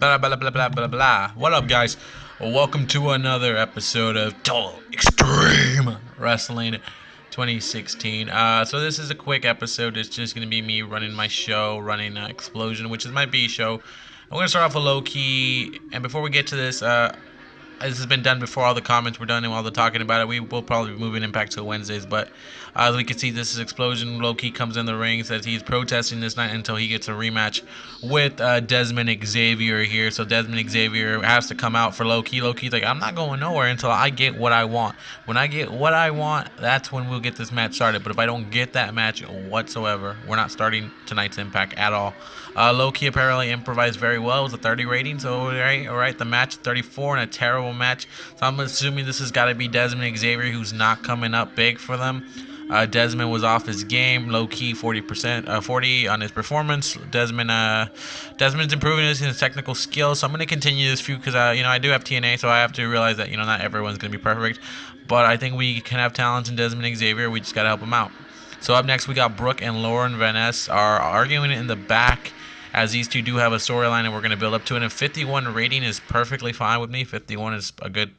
Blah blah blah blah blah blah. What up, guys? Welcome to another episode of Total Extreme Wrestling 2016. So this is a quick episode. It's just gonna be me running my show, running Explosion, which is my B show. I'm gonna start off with low key, and before we get to this has been done before all the comments were done and all the talking about it. We will probably be moving Impact to Wednesdays, but as we can see, this is Explosion. Low-key comes in the ring, says he's protesting this night until he gets a rematch with Desmond Xavier here. So Desmond Xavier has to come out for Low-key. Low-key's like, I'm not going nowhere until I get what I want. When I get what I want, that's when we'll get this match started. But if I don't get that match whatsoever, we're not starting tonight's Impact at all. Low-key apparently improvised very well. It was a 30 rating, so all right. The match 34 in a terrible match. So I'm assuming this has got to be Desmond Xavier, who's not coming up big for them. Desmond was off his game, low key 40%, 40 on his performance. Desmond's improving his technical skills. So I'm gonna continue this feud because I do have TNA, so I have to realize that not everyone's gonna be perfect, but I think we can have talents in Desmond Xavier. We just gotta help him out. So up next we got Brooke and Lauren Van Ness are arguing in the back, as these two do have a storyline and we're going to build up to it. And 51 rating is perfectly fine with me. 51 is a good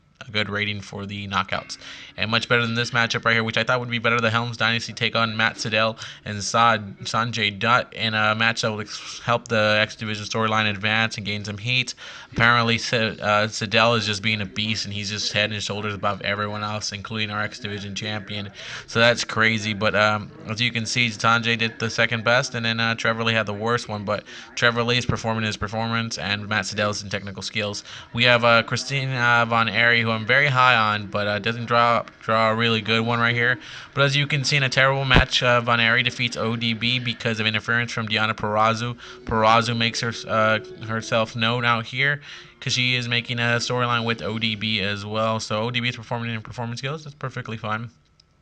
rating for the knockouts, and much better than this matchup right here, which I thought would be better. The Helms Dynasty take on Matt Sydal and Sanjay Dutt in a match that will help the X Division storyline advance and gain some heat. Apparently Sydal is just being a beast, and he's just head and shoulders above everyone else, including our X Division champion. So that's crazy. But as you can see, Sanjay did the second best, and then Trevor Lee had the worst one. But Trevor Lee is performing his performance, and Matt Sydal's in technical skills. We have Christina Von Airy, who I'm very high on, but doesn't draw a really good one right here. But as you can see, in a terrible match, Von Airy defeats ODB because of interference from Deonna Purrazzo. Purrazzo makes herself known out here because she is making a storyline with ODB as well. So ODB is performing in performance skills. That's perfectly fine.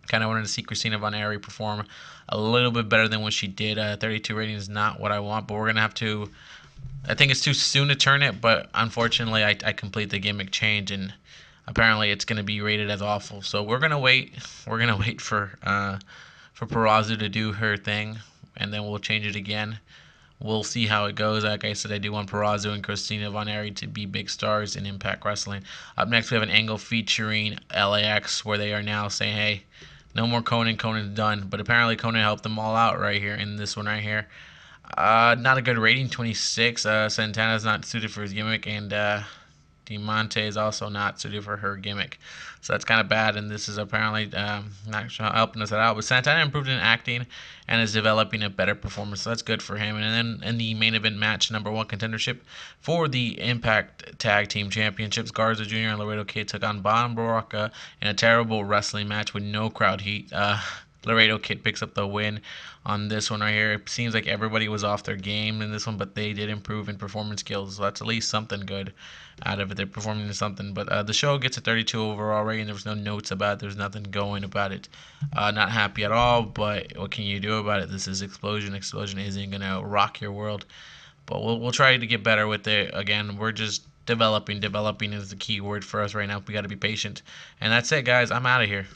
Kind of wanted to see Christina Von Airy perform a little bit better than what she did. 32 rating is not what I want, but we're gonna have to. I think it's too soon to turn it, but unfortunately, I complete the gimmick change, and apparently it's gonna be rated as awful. So we're gonna wait. We're gonna wait for Purrazzo to do her thing, and then we'll change it again. We'll see how it goes. Like I said, I do want Purrazzo and Christina Von Airy to be big stars in Impact Wrestling. Up next, we have an angle featuring LAX, where they are now saying, hey, no more Conan. Conan's done. But apparently Conan helped them all out right here in this one right here. Not a good rating, 26. Santana's not suited for his gimmick, and Diamante is also not suited for her gimmick. So that's kind of bad, and this is apparently not helping us out. But Santana improved in acting and is developing a better performance, so that's good for him. And then in the main event match, #1 contendership for the Impact Tag Team Championships, Garza Jr. and Laredo Kid took on Von Baraka in a terrible wrestling match with no crowd heat. Laredo Kid picks up the win on this one right here. It seems like everybody was off their game in this one, but they did improve in performance skills, so that's at least something good out of it. They're performing in something. But the show gets a 32 overall rating. There was no notes about it. There's nothing going about it. Not happy at all, but what can you do about it? This is Explosion. Explosion isn't going to rock your world, but we'll try to get better with it. Again, we're just developing. Developing is the key word for us right now. We got to be patient. And that's it, guys. I'm out of here.